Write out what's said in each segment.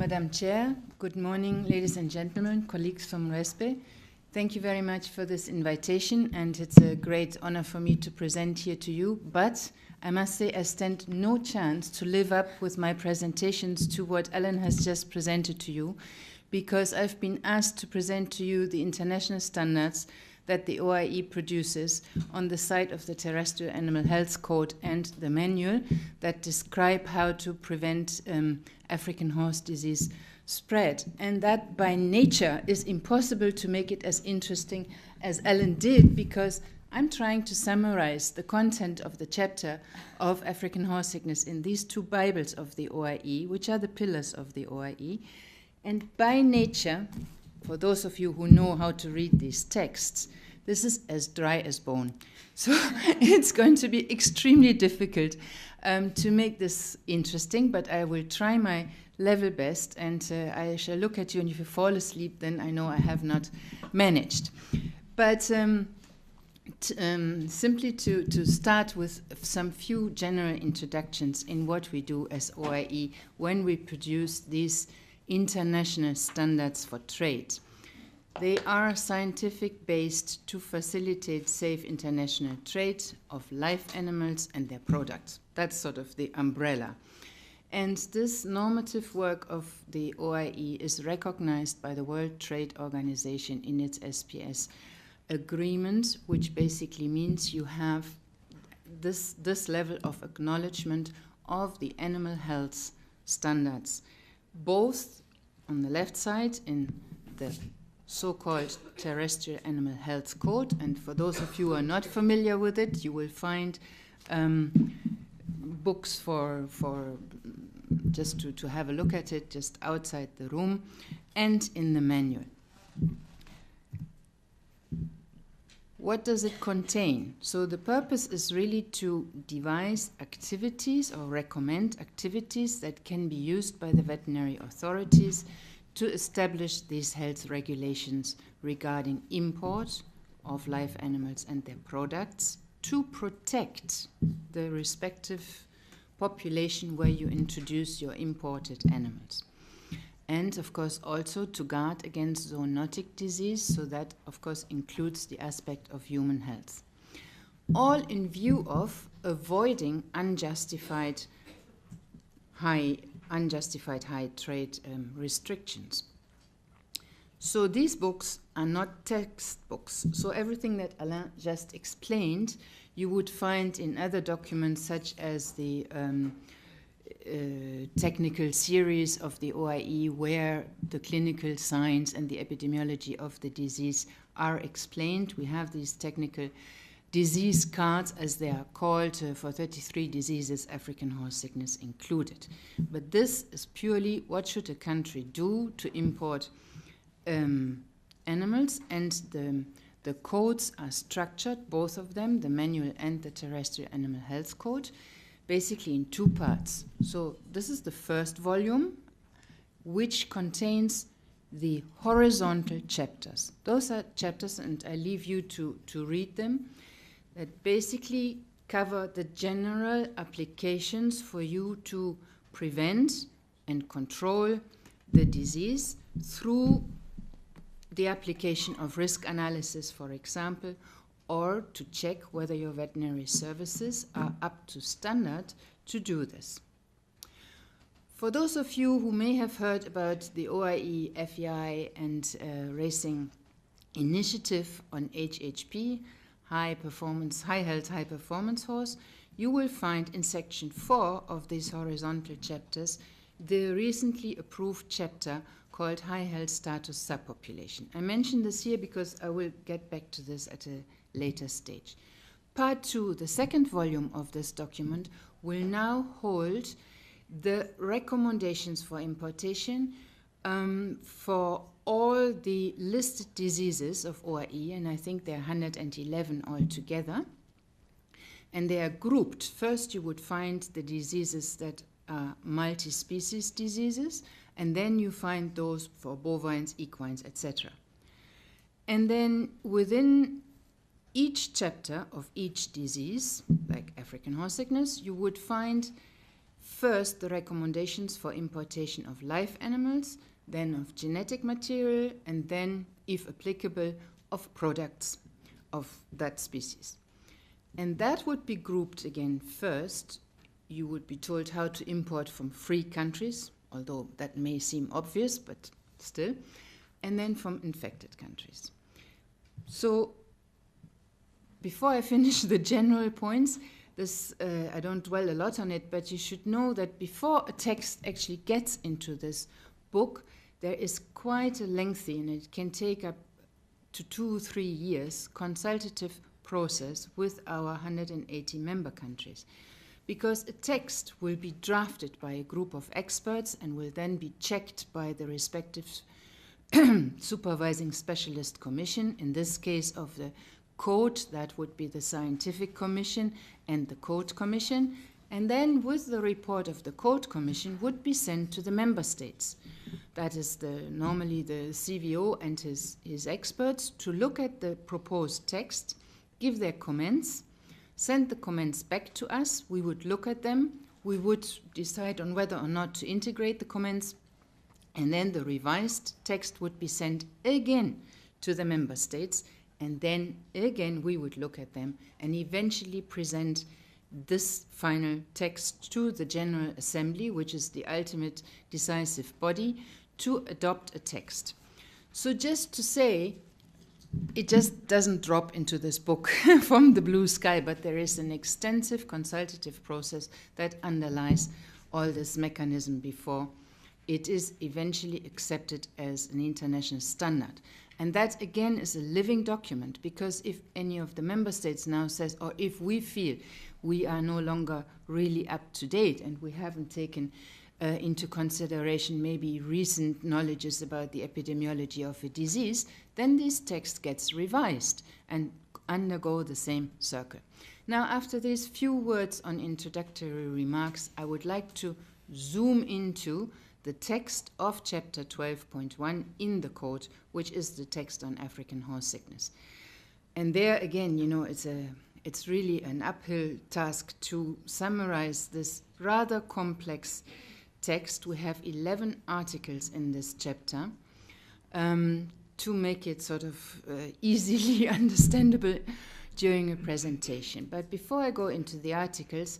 Madam Chair. Good morning, ladies and gentlemen, colleagues from iRESPE. Thank you very much for this invitation, and it's a great honor for me to present here to you. But I must say I stand no chance to live up with my presentations to what Alan has just presented to you, because I've been asked to present to you the international standards that the OIE produces on the side of the Terrestrial Animal Health Code and the manual that describe how to prevent African horse disease spread. And that by nature is impossible to make it as interesting as Alan did, because I'm trying to summarize the content of the chapter of African horse sickness in these two Bibles of the OIE, which are the pillars of the OIE. And by nature, for those of you who know how to read these texts, this is as dry as bone. So it's going to be extremely difficult to make this interesting, but I will try my level best, and I shall look at you, and if you fall asleep, then I know I have not managed. But simply to start with some few general introductions in what we do as OIE when we produce these international standards for trade. They are scientific-based to facilitate safe international trade of live animals and their products. That's sort of the umbrella. And this normative work of the OIE is recognized by the World Trade Organization in its SPS agreement, which basically means you have this level of acknowledgement of the animal health standards, both on the left side in the so-called Terrestrial Animal Health Code, and for those of you who are not familiar with it, you will find books for just to have a look at it just outside the room, and in the manual. What does it contain? So the purpose is really to devise activities or recommend activities that can be used by the veterinary authorities to establish these health regulations regarding import of live animals and their products to protect the respective population where you introduce your imported animals. And, of course, also to guard against zoonotic disease, so that, of course, includes the aspect of human health. All in view of avoiding unjustified high trade restrictions. So these books are not textbooks. So everything that Alain just explained, you would find in other documents such as the technical series of the OIE, where the clinical science and the epidemiology of the disease are explained. We have these technical disease cards, as they are called, for 33 diseases, African horse sickness included. But this is purely what should a country do to import animals, and the codes are structured, both of them, the manual and the Terrestrial Animal Health Code, basically in two parts. So this is the first volume, which contains the horizontal chapters. Those are chapters, and I leave you to read them, that basically cover the general applications for you to prevent and control the disease through the application of risk analysis, for example, or to check whether your veterinary services are up to standard to do this. For those of you who may have heard about the OIE, FEI, and racing initiative on HHP, high health, high performance horse, you will find in section 4 of these horizontal chapters the recently approved chapter called High Health Status Subpopulation. I mention this here because I will get back to this at a later stage. Part 2, the second volume of this document, will now hold the recommendations for importation for all the listed diseases of OIE, and I think there are 111 altogether. And they are grouped. First, you would find the diseases that are multi-species diseases, and then you find those for bovines, equines, etc. And then within each chapter of each disease, like African horse sickness, you would find First, the recommendations for importation of live animals, then of genetic material, and then, if applicable, of products of that species. And that would be grouped again. First, you would be told how to import from free countries, although that may seem obvious, but still, and then from infected countries. So before I finish the general points, I don't dwell a lot on it, but you should know that before a text actually gets into this book, there is quite a lengthy, and it can take up to 2 or 3 years, consultative process with our 180 member countries. Because a text will be drafted by a group of experts and will then be checked by the respective supervising specialist commission, in this case of the Code, that would be the Scientific Commission and the Code Commission, and then with the report of the Code Commission would be sent to the member states. That is normally the CVO and his experts to look at the proposed text, give their comments, send the comments back to us. We would look at them. We would decide on whether or not to integrate the comments, and then the revised text would be sent again to the member states, and then again we would look at them and eventually present this final text to the General Assembly, which is the ultimate decisive body, to adopt a text. So just to say, it just doesn't drop into this book from the blue sky, but there is an extensive consultative process that underlies all this mechanism before it is eventually accepted as an international standard. And that, again, is a living document, because if any of the member states now says, or if we feel we are no longer really up to date and we haven't taken into consideration maybe recent knowledges about the epidemiology of a disease, then this text gets revised and undergo the same circle. Now, after these few words on introductory remarks, I would like to zoom into the text of chapter 12.1 in the code, which is the text on African horse sickness. And there again, you know, it's really an uphill task to summarize this rather complex text. We have 11 articles in this chapter to make it sort of easily understandable during a presentation. But before I go into the articles,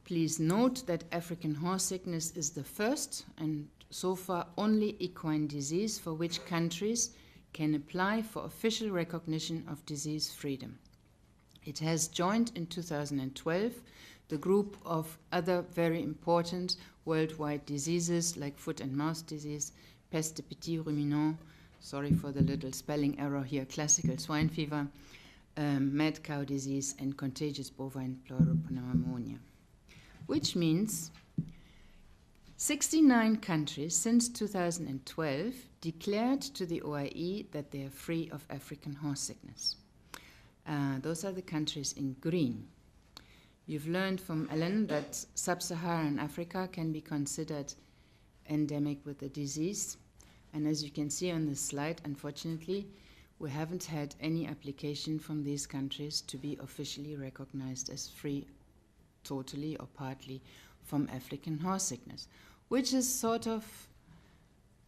please note that African horse sickness is the first and so far only equine disease for which countries can apply for official recognition of disease freedom. It has joined in 2012 the group of other very important worldwide diseases like foot and mouth disease, Peste petit ruminant, sorry for the little spelling error here, classical swine fever, mad cow disease, and contagious bovine pleuropneumonia. Which means 69 countries since 2012 declared to the OIE that they are free of African horse sickness. Those are the countries in green. You've learned from Ellen that sub-Saharan Africa can be considered endemic with the disease. And as you can see on this slide, unfortunately, we haven't had any application from these countries to be officially recognized as free totally or partly from African horse sickness, which is sort of,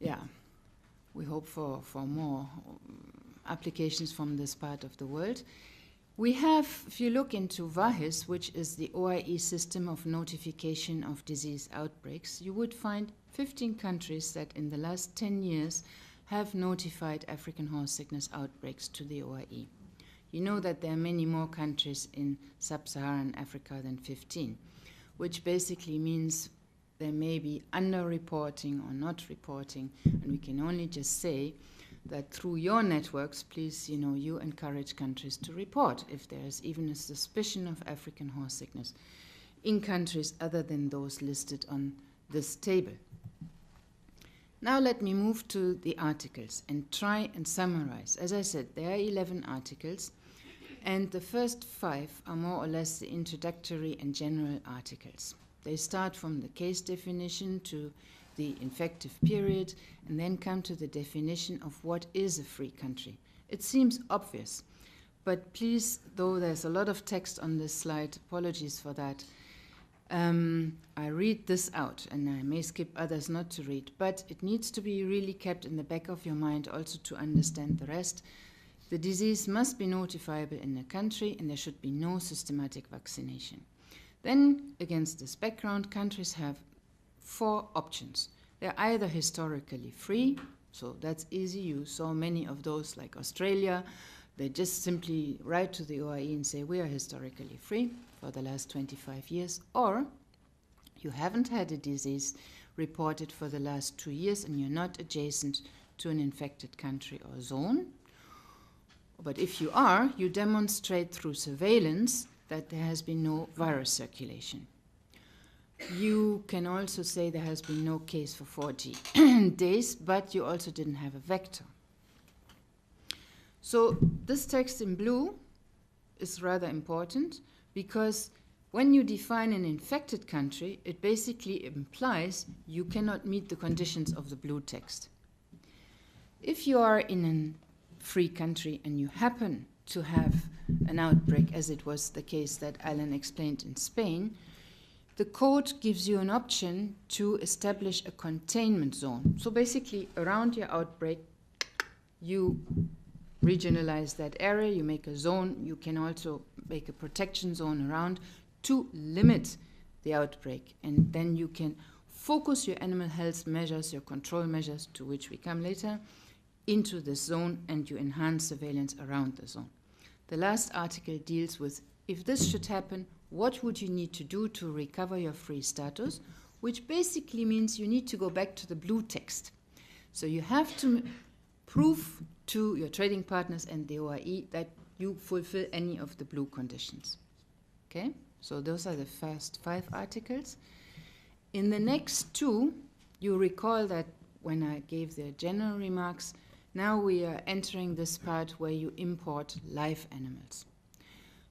yeah, we hope for more applications from this part of the world. We have, if you look into WAHIS, which is the OIE system of notification of disease outbreaks, you would find 15 countries that in the last 10 years have notified African horse sickness outbreaks to the OIE. You know that there are many more countries in sub-Saharan Africa than 15, which basically means there may be under-reporting or not reporting, and we can only just say that through your networks, please, you know, you encourage countries to report if there is even a suspicion of African horse sickness in countries other than those listed on this table. Now let me move to the articles and try and summarize. As I said, there are 11 articles, and the first 5 are more or less the introductory and general articles. They start from the case definition to the infective period, and then come to the definition of what is a free country. It seems obvious, but please, though there's a lot of text on this slide, apologies for that, I read this out, and I may skip others not to read, but it needs to be really kept in the back of your mind also to understand the rest. The disease must be notifiable in the country, and there should be no systematic vaccination. Then, against this background, countries have 4 options. They're either historically free, so that's easy. You saw many of those, like Australia. They just simply write to the OIE and say, we are historically free for the last 25 years, or you haven't had a disease reported for the last 2 years and you're not adjacent to an infected country or zone. But if you are, you demonstrate through surveillance that there has been no virus circulation. You can also say there has been no case for 40 days, but you also didn't have a vector. So this text in blue is rather important because when you define an infected country, it basically implies you cannot meet the conditions of the blue text. If you are in a free country and you happen to have an outbreak, as it was the case that Alan explained in Spain, the code gives you an option to establish a containment zone. So basically, around your outbreak, you regionalize that area, you make a zone, you can also make a protection zone around to limit the outbreak. And then you can focus your animal health measures, your control measures, to which we come later, into the zone, and you enhance surveillance around the zone. The last article deals with, if this should happen, what would you need to do to recover your free status, which basically means you need to go back to the blue text. So you have to prove to your trading partners and the OIE that you fulfill any of the blue conditions. Okay, so those are the first 5 articles. In the next 2, you recall that when I gave the general remarks, now we are entering this part where you import live animals.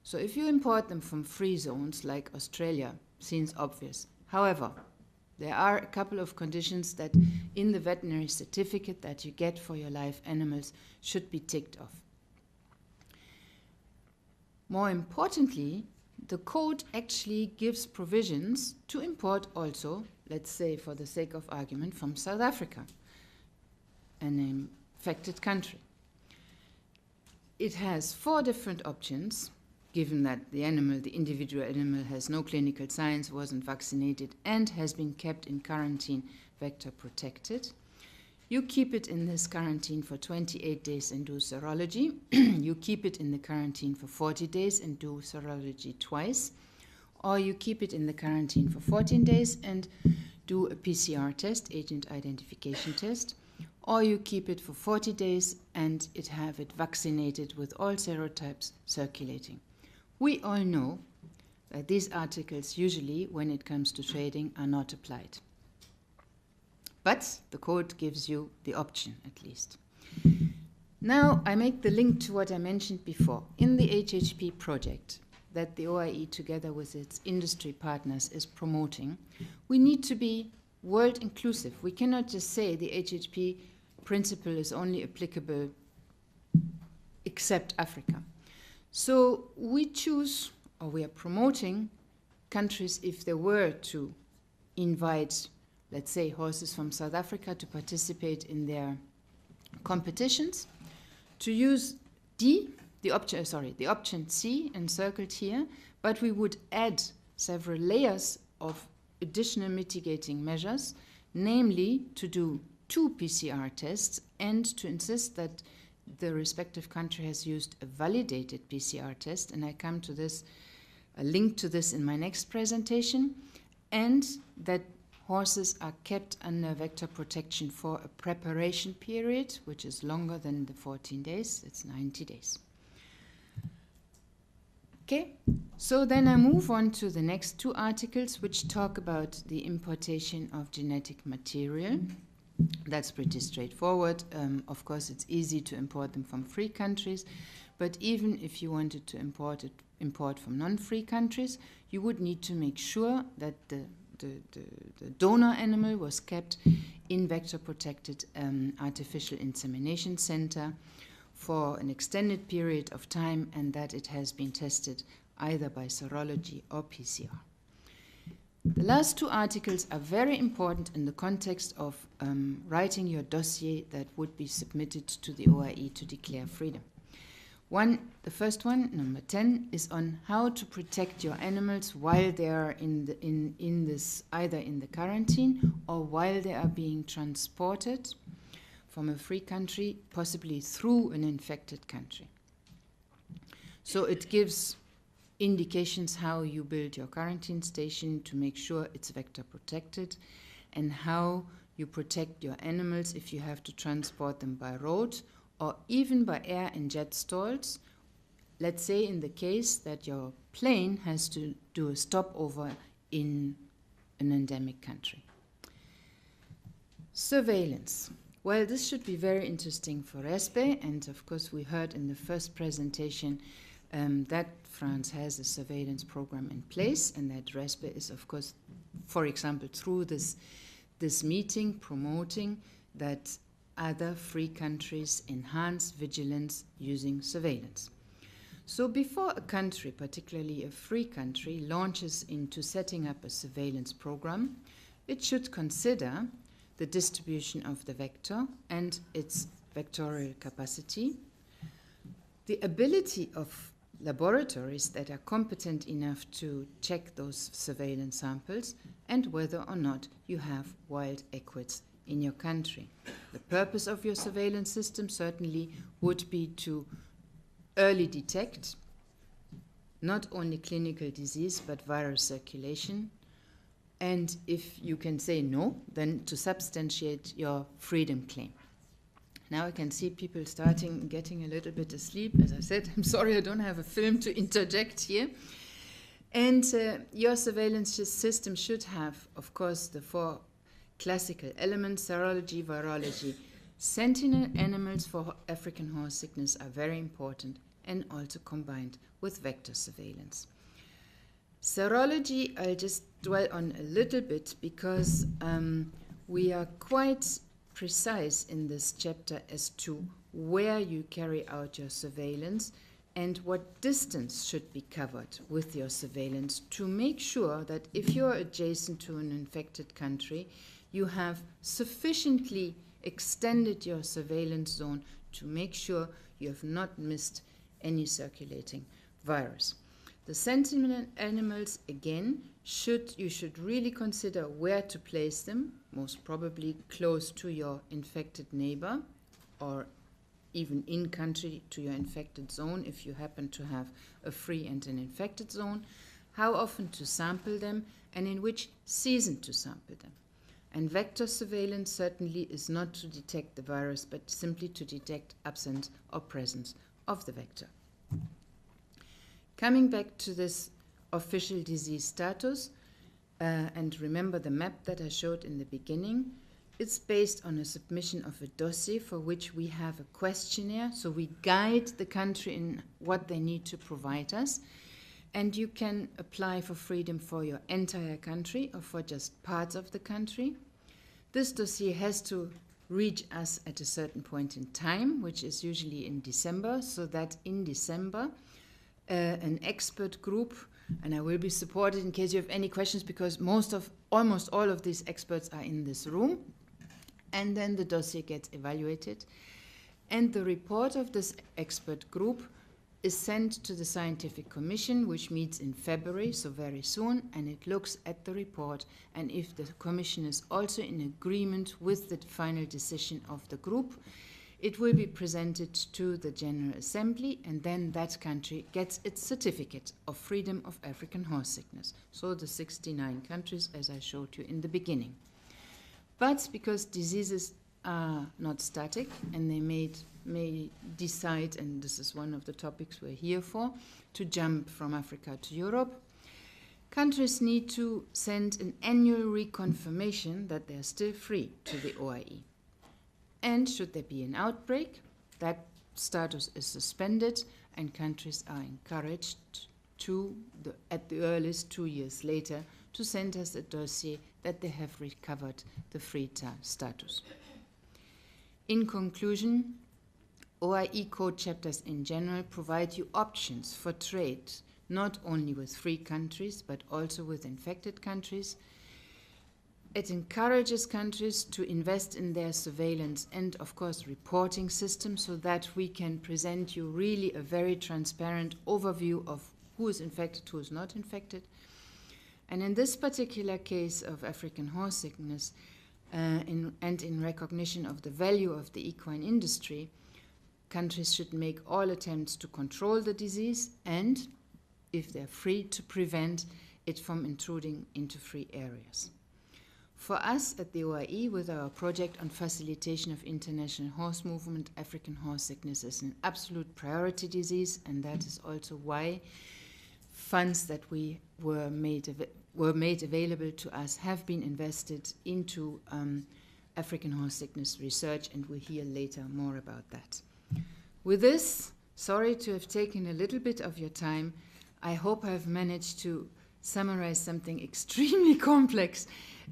So if you import them from free zones like Australia, seems obvious. However, there are a couple of conditions that in the veterinary certificate that you get for your live animals should be ticked off. More importantly, the code actually gives provisions to import also, let's say for the sake of argument, from South Africa, an infected country. It has 4 different options, given that the individual animal has no clinical signs, wasn't vaccinated, and has been kept in quarantine, vector protected. You keep it in this quarantine for 28 days and do serology. You keep it in the quarantine for 40 days and do serology twice. Or you keep it in the quarantine for 14 days and do a PCR test, agent identification test. Or you keep it for 40 days and have it vaccinated with all serotypes circulating. We all know that these articles usually, when it comes to trading, are not applied. But the code gives you the option, at least. Now I make the link to what I mentioned before. In the HHP project that the OIE, together with its industry partners, is promoting, we need to be world inclusive. We cannot just say the HHP principle is only applicable except Africa. So we choose, or we are promoting, countries, if they were to invite, let's say, horses from South Africa to participate in their competitions, to use the option C encircled here, but we would add several layers of additional mitigating measures, namely to do 2 PCR tests and to insist that the respective country has used a validated PCR test, and I come to this, a link to this in my next presentation, and that horses are kept under vector protection for a preparation period, which is longer than the 14 days, it's 90 days. Okay, so then I move on to the next 2 articles, which talk about the importation of genetic material. That's pretty straightforward. Of course, it's easy to import them from free countries, but even if you wanted to import from non-free countries, you would need to make sure that the donor animal was kept in vector-protected artificial insemination center for an extended period of time, and that it has been tested either by serology or PCR. The last two articles are very important in the context of writing your dossier that would be submitted to the OIE to declare freedom. The first one, number 10, is on how to protect your animals while they are either in the quarantine or while they are being transported from a free country, possibly through an infected country. So it gives indications how you build your quarantine station to make sure it's vector protected, and how you protect your animals if you have to transport them by road or even by air and jet stalls. Let's say in the case that your plane has to do a stopover in an endemic country. Surveillance. Well, this should be very interesting for iRESPE, and of course we heard in the first presentation that France has a surveillance program in place, and that iRESPE is, of course, for example, through this meeting promoting that other free countries enhance vigilance using surveillance. So before a country, particularly a free country, launches into setting up a surveillance program, it should consider the distribution of the vector and its vectorial capacity, the ability of laboratories that are competent enough to check those surveillance samples, and whether or not you have wild equids in your country. The purpose of your surveillance system certainly would be to early detect not only clinical disease but virus circulation, and if you can say no, then to substantiate your freedom claim. Now I can see people getting a little bit asleep. As I said, I'm sorry I don't have a film to interject here. And your surveillance system should have, of course, the four classical elements: serology, virology. Sentinel animals for African horse sickness are very important, and also combined with vector surveillance. Serology, I'll just dwell on a little bit because we are quite precise in this chapter as to where you carry out your surveillance and what distance should be covered with your surveillance to make sure that if you're adjacent to an infected country, you have sufficiently extended your surveillance zone to make sure you have not missed any circulating virus. The sentinel animals, again, you should really consider where to place them, most probably close to your infected neighbor or even in country to your infected zone if you happen to have a free and an infected zone, how often to sample them, and in which season to sample them. And vector surveillance certainly is not to detect the virus, but simply to detect absence or presence of the vector. Coming back to this official disease status, and remember the map that I showed in the beginning, it's based on a submission of a dossier for which we have a questionnaire, so we guide the country in what they need to provide us, and you can apply for freedom for your entire country or for just parts of the country. This dossier has to reach us at a certain point in time, which is usually in December, so that in December an expert group, and I will be supported in case you have any questions because almost all of these experts are in this room, and then the dossier gets evaluated, and the report of this expert group is sent to the scientific commission, which meets in February, so very soon, and it looks at the report, and if the commission is also in agreement with the final decision of the group, it will be presented to the General Assembly, and then that country gets its certificate of freedom of African horse sickness. So the 69 countries, as I showed you in the beginning. But because diseases are not static, and they may decide, and this is one of the topics we're here for, to jump from Africa to Europe, countries need to send an annual reconfirmation that they're still free to the OIE. And should there be an outbreak, that status is suspended, and countries are encouraged to, at the earliest 2 years later, to send us a dossier that they have recovered the free status. In conclusion, OIE code chapters in general provide you options for trade not only with free countries, but also with infected countries. It encourages countries to invest in their surveillance and, of course, reporting systems so that we can present you really a very transparent overview of who is infected, who is not infected. And in this particular case of African horse sickness, and in recognition of the value of the equine industry, countries should make all attempts to control the disease and, if they're free, to prevent it from intruding into free areas. For us at the OIE, with our project on facilitation of international horse movement, African horse sickness is an absolute priority disease, and that is also why funds that were made available to us have been invested into African horse sickness research, and we'll hear later more about that. With this, sorry to have taken a little bit of your time. I hope I've managed to summarize something extremely complex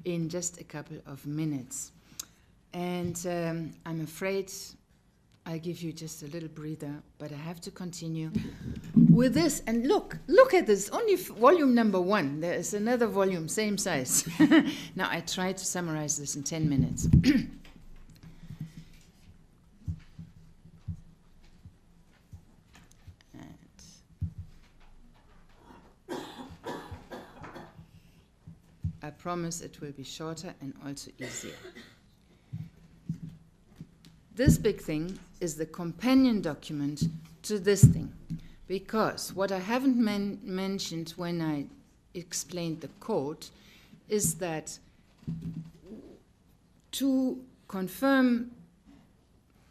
in just a couple of minutes. And I'm afraid I'll give you just a little breather, but I have to continue with this. And look at this, only volume number 1. There is another volume, same size. Now, I tried to summarize this in 10 minutes. I promise it will be shorter and also easier. This big thing is the companion document to this thing, because what I haven't mentioned when I explained the code is that to confirm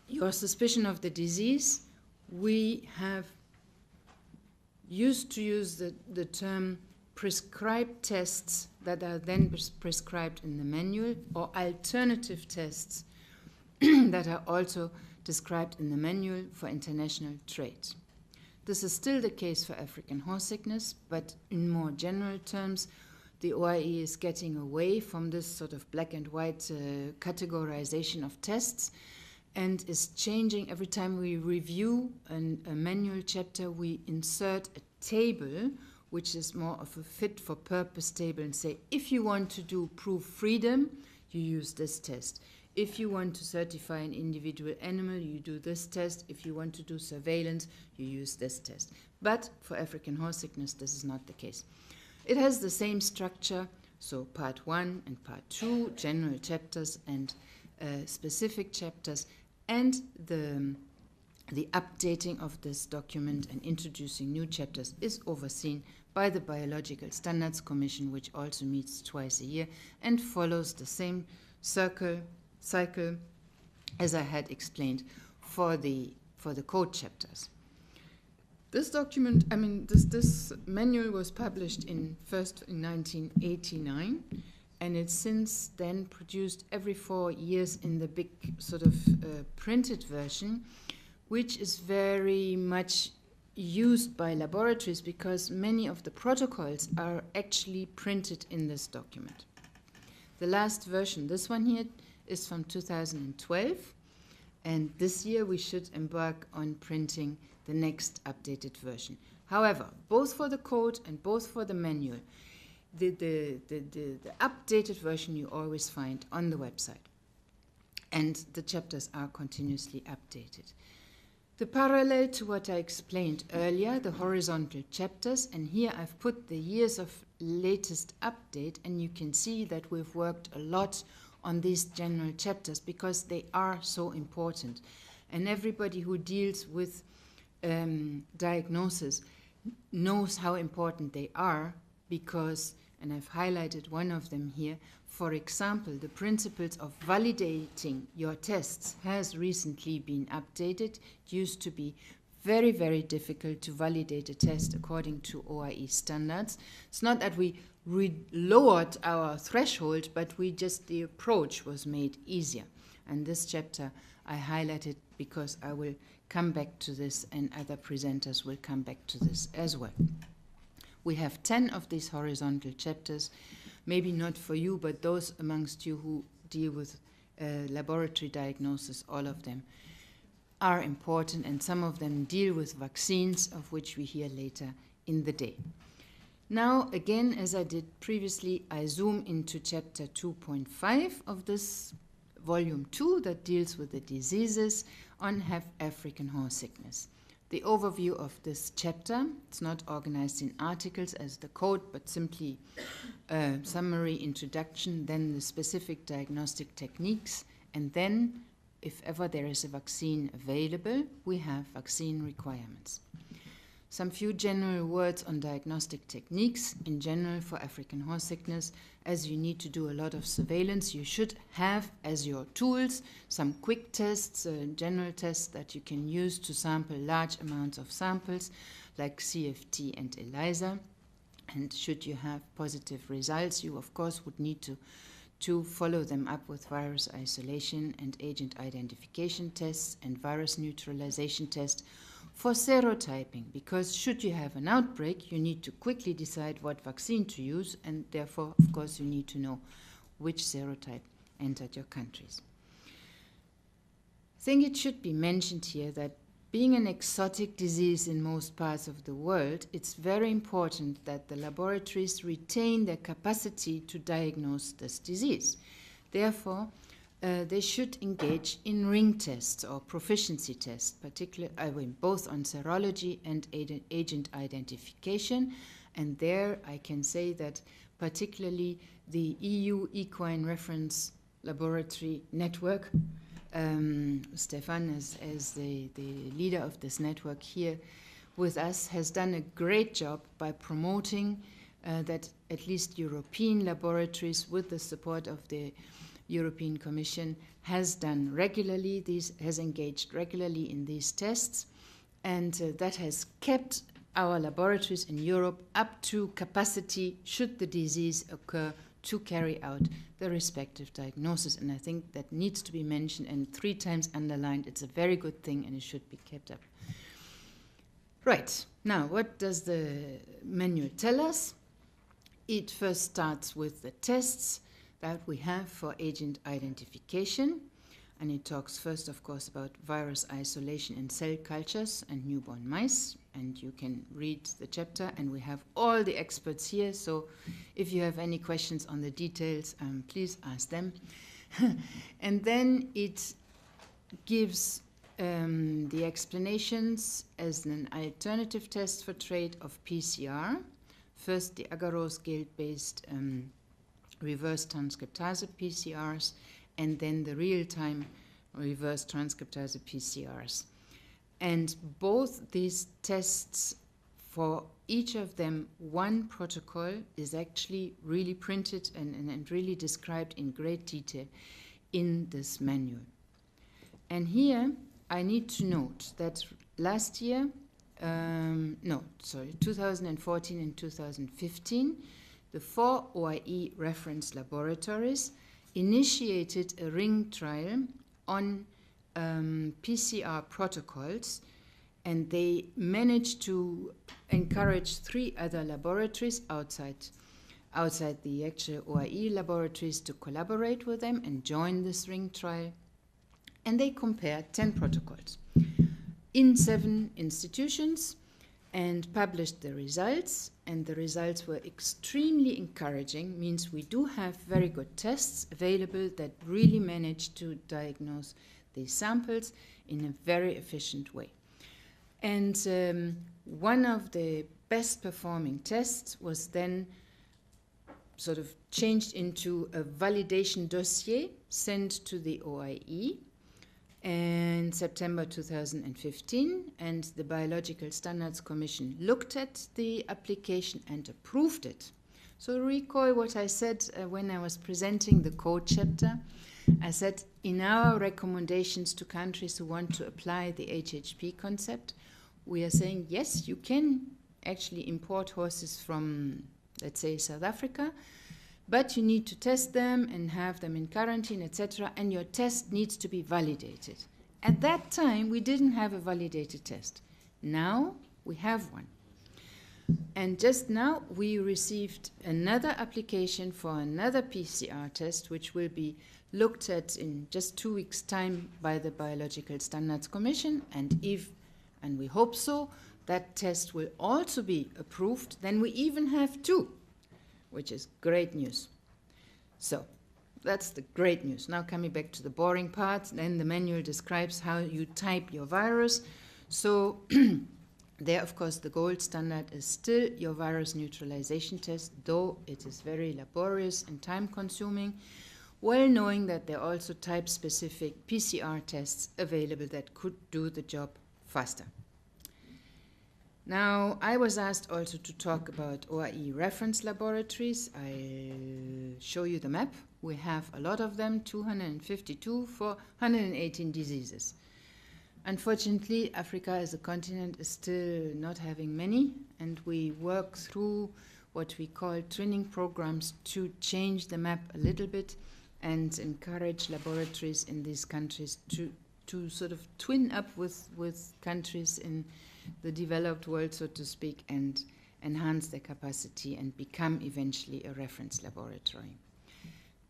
your suspicion of the disease, we have used to use the term prescribed tests that are then prescribed in the manual, or alternative tests that are also described in the manual for international trade. This is still the case for African horse sickness, but in more general terms, the OIE is getting away from this sort of black and white categorization of tests and is changing. Every time we review a manual chapter, we insert a table which is more of a fit-for-purpose table, and say, if you want to do proof freedom, you use this test. If you want to certify an individual animal, you do this test. If you want to do surveillance, you use this test. But for African horse sickness, this is not the case. It has the same structure, so part 1 and part 2, general chapters and specific chapters, and the updating of this document and introducing new chapters is overseen by the Biological Standards Commission, which also meets twice a year and follows the same cycle as I had explained for the code chapters. This document, this manual was published first in 1989, and it's since then produced every 4 years in the big sort of printed version, which is very much used by laboratories because many of the protocols are actually printed in this document. The last version, this one here, is from 2012, and this year we should embark on printing the next updated version. However, both for the code and both for the manual, the updated version you always find on the website, and the chapters are continuously updated. The parallel to what I explained earlier, the horizontal chapters, and here I've put the years of latest update, and you can see that we've worked a lot on these general chapters because they are so important. And everybody who deals with diagnosis knows how important they are because, and I've highlighted one of them here, for example, the principles of validating your tests has recently been updated. It used to be very, very difficult to validate a test according to OIE standards. It's not that we lowered our threshold, but the approach was made easier. And this chapter I highlighted because I will come back to this, and other presenters will come back to this as well. We have 10 of these horizontal chapters, maybe not for you, but those amongst you who deal with laboratory diagnosis, all of them are important, and some of them deal with vaccines, of which we hear later in the day. Now, again, as I did previously, I zoom into chapter 2.5 of this volume 2 that deals with the diseases on African horse sickness. The overview of this chapter, it's not organized in articles as the code, but simply a summary introduction, then the specific diagnostic techniques, and then, if ever there is a vaccine available, we have vaccine requirements. Some few general words on diagnostic techniques in general for African horse sickness. As you need to do a lot of surveillance, you should have as your tools some quick tests, general tests that you can use to sample large amounts of samples like CFT and ELISA. And should you have positive results, you of course would need to follow them up with virus isolation and agent identification tests and virus neutralization tests for serotyping, because should you have an outbreak, you need to quickly decide what vaccine to use, and therefore, of course, you need to know which serotype entered your countries. I think it should be mentioned here that being an exotic disease in most parts of the world, it's very important that the laboratories retain their capacity to diagnose this disease. Therefore, they should engage in ring tests or proficiency tests, particularly both on serology and agent identification. And there I can say that particularly the EU Equine Reference Laboratory Network, Stefan as the leader of this network here with us, has done a great job by promoting that at least European laboratories, with the support of the European Commission, has engaged regularly in these tests, and that has kept our laboratories in Europe up to capacity should the disease occur to carry out the respective diagnosis. And I think that needs to be mentioned and 3 times underlined. It's a very good thing and it should be kept up. Right, now what does the manual tell us? It first starts with the tests that we have for agent identification, and it talks first, of course, about virus isolation in cell cultures and newborn mice, and you can read the chapter, and we have all the experts here, so if you have any questions on the details, please ask them. And then it gives the explanations as an alternative test for trade of PCR. First, the agarose gate-based reverse transcriptase PCRs, and then the real-time reverse transcriptase PCRs. And both these tests, for each of them, one protocol is actually really printed and really described in great detail in this manual. And here I need to note that last year, 2014 and 2015, the 4 OIE reference laboratories initiated a ring trial on PCR protocols, and they managed to encourage 3 other laboratories outside the actual OIE laboratories to collaborate with them and join this ring trial. And they compared 10 protocols in 7 institutions and published the results, and the results were extremely encouraging. Means we do have very good tests available that really manage to diagnose these samples in a very efficient way. And one of the best performing tests was then sort of changed into a validation dossier sent to the OIE in September 2015, and the Biological Standards Commission looked at the application and approved it. So recall what I said when I was presenting the code chapter. I said in our recommendations to countries who want to apply the HHP concept, we are saying, yes, you can actually import horses from, let's say, South Africa, but you need to test them and have them in quarantine, etc., and your test needs to be validated. At that time, we didn't have a validated test. Now we have one. And just now, we received another application for another PCR test, which will be looked at in just 2 weeks' time by the Biological Standards Commission, and we hope so, that test will also be approved, then we even have 2, which is great news. So that's the great news. Now coming back to the boring part, then the manual describes how you type your virus. So there, of course, the gold standard is still your virus neutralization test, though it is very laborious and time-consuming, well knowing that there are also type-specific PCR tests available that could do the job faster. Now, I was asked also to talk about OIE reference laboratories. I'll show you the map. We have a lot of them, 252 for 118 diseases. Unfortunately, Africa as a continent is still not having many, and we work through what we call twinning programs to change the map a little bit and encourage laboratories in these countries to sort of twin up with countries in the developed world, so to speak, and enhance their capacity and become eventually a reference laboratory.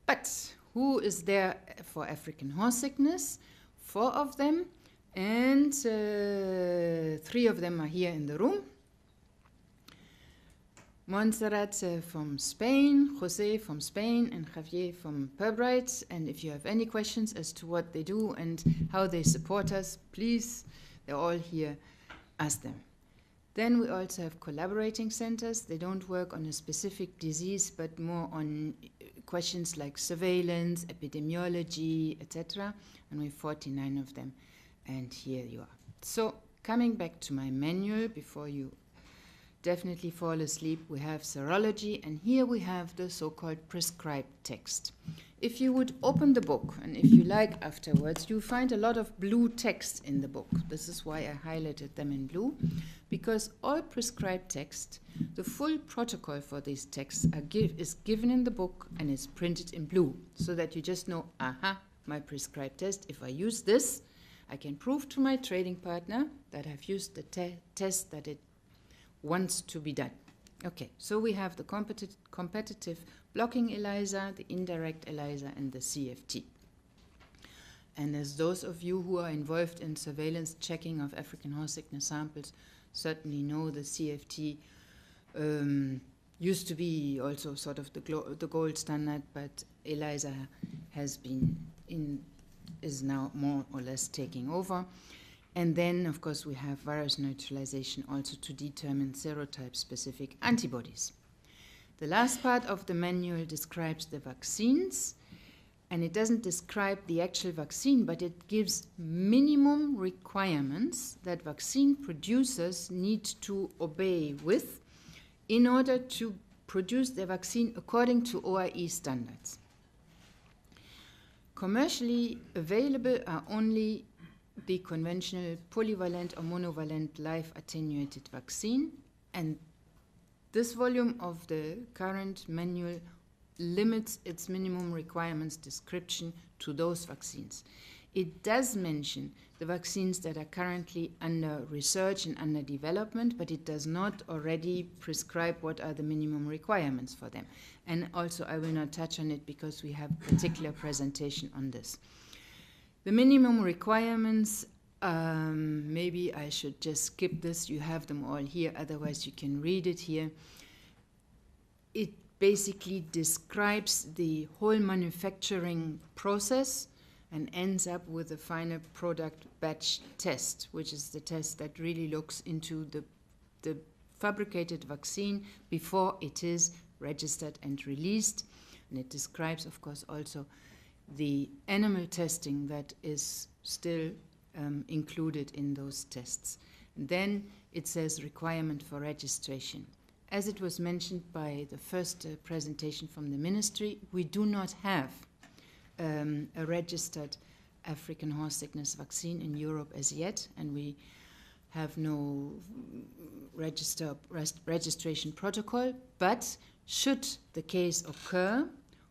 But who is there for African horse sickness? 4 of them, and 3 of them are here in the room. Montserrat from Spain, Jose from Spain, and Javier from Pirbright. And if you have any questions as to what they do and how they support us, please, they're all here, ask them. Then we also have collaborating centers. They don't work on a specific disease, but more on questions like surveillance, epidemiology, etc. And we have 49 of them. And here you are. So coming back to my manual, before you definitely fall asleep, we have serology, and here we have the so-called prescribed text. If you would open the book, and if you like afterwards, you find a lot of blue text in the book. This is why I highlighted them in blue, because all prescribed text, the full protocol for these texts is given in the book and is printed in blue, so that you just know, aha, my prescribed test, if I use this, I can prove to my trading partner that I've used the test that it wants to be done. Okay, so we have the competitive blocking ELISA, the indirect ELISA, and the CFT. And as those of you who are involved in surveillance checking of African horse sickness samples certainly know, the CFT used to be also sort of the gold standard, but ELISA is now more or less taking over. And then, of course, we have virus neutralization also to determine serotype-specific antibodies. The last part of the manual describes the vaccines, and it doesn't describe the actual vaccine, but it gives minimum requirements that vaccine producers need to obey with in order to produce their vaccine according to OIE standards. Commercially available are only the conventional polyvalent or monovalent live attenuated vaccine, and this volume of the current manual limits its minimum requirements description to those vaccines. It does mention the vaccines that are currently under research and under development, but it does not already prescribe what are the minimum requirements for them. And also I will not touch on it because we have a particular presentation on this. The minimum requirements, maybe I should just skip this. You have them all here, otherwise you can read it here. It basically describes the whole manufacturing process and ends up with a final product batch test, which is the test that really looks into the fabricated vaccine before it is registered and released. And it describes, of course, also the animal testing that is still included in those tests. And then it says requirement for registration. As it was mentioned by the first presentation from the ministry, we do not have a registered African horse sickness vaccine in Europe as yet, and we have no registration protocol, but should the case occur,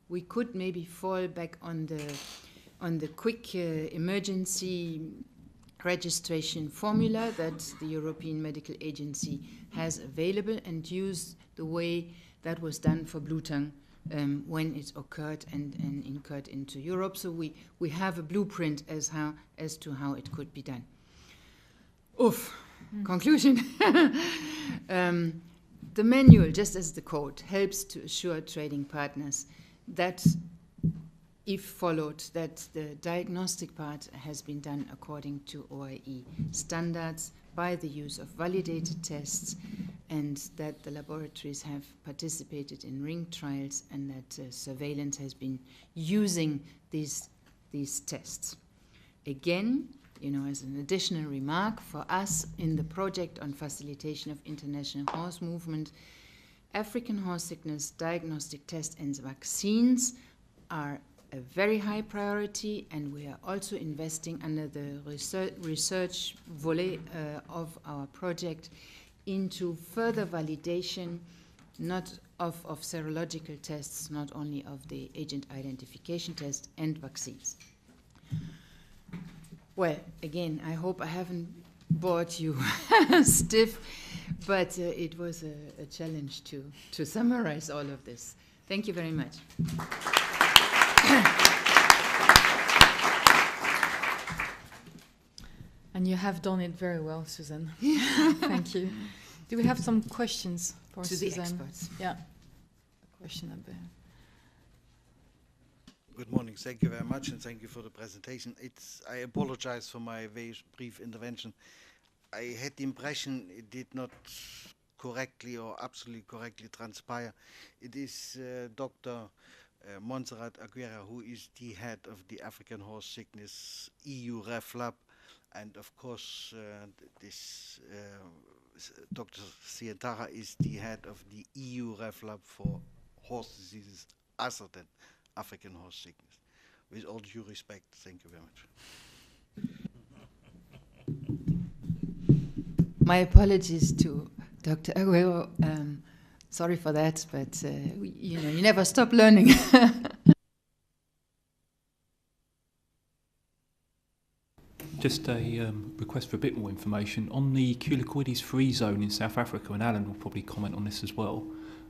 we could maybe fall back on the quick emergency registration formula that the European Medical Agency has available and use the way that was done for blue tongue when it occurred and incurred into Europe. So we have a blueprint as to how it could be done. Oof, conclusion. The manual, just as the code, helps to assure trading partners that, if followed, that the diagnostic part has been done according to OIE standards by the use of validated tests, and that the laboratories have participated in ring trials, and that surveillance has been using these tests. Again, as an additional remark for us in the project on facilitation of international horse movement, African horse sickness diagnostic tests and vaccines are a very high priority, and we are also investing under the research volet of our project into further validation, not of serological tests, not only of the agent identification test and vaccines. Well, again, I hope I haven't bored you stiff, but it was a challenge to summarize all of this. Thank you very much. And you have done it very well, Suzanne. Thank you. Do we have some questions for Suzanne? To the experts. Yeah. A question up there. Good morning. Thank you very much, and thank you for the presentation. I apologize for my very brief intervention. I had the impression it did not correctly or absolutely correctly transpire. It is Dr. Montserrat Aguirre, who is the head of the African Horse Sickness EU Ref Lab, and of course Dr. Sientara is the head of the EU Ref Lab for horse diseases other than African horse sickness. With all due respect, thank you very much. My apologies to Dr. Aguero. Sorry for that, but you never stop learning. Just a request for a bit more information on the culicoides free zone in South Africa, and Alan will probably comment on this as well.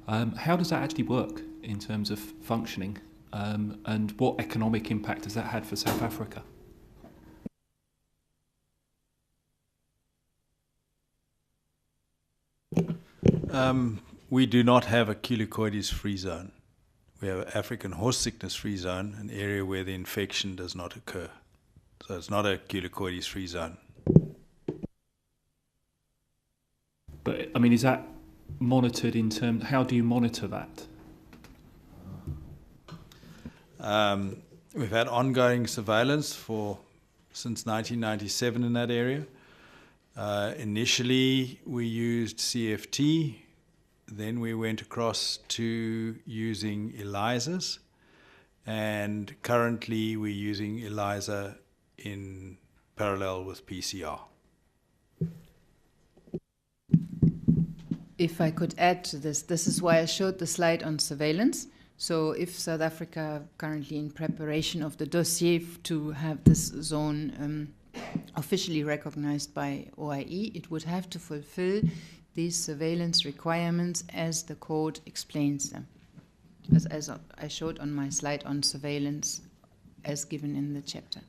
How does that actually work in terms of functioning? And what economic impact has that had for South Africa? We do not have a culicoides free zone. We have an African horse sickness free zone, an area where the infection does not occur. So it's not a culicoides free zone. But, I mean, is that monitored in terms, how do you monitor that? We've had ongoing surveillance since 1997 in that area. Initially, we used CFT. Then we went across to using ELISAs. And currently, we're using ELISA in parallel with PCR. If I could add to this, this is why I showed the slide on surveillance. So if South Africa currently in preparation of the dossier to have this zone officially recognized by OIE, it would have to fulfill these surveillance requirements as the code explains them, as I showed on my slide on surveillance as given in the chapter.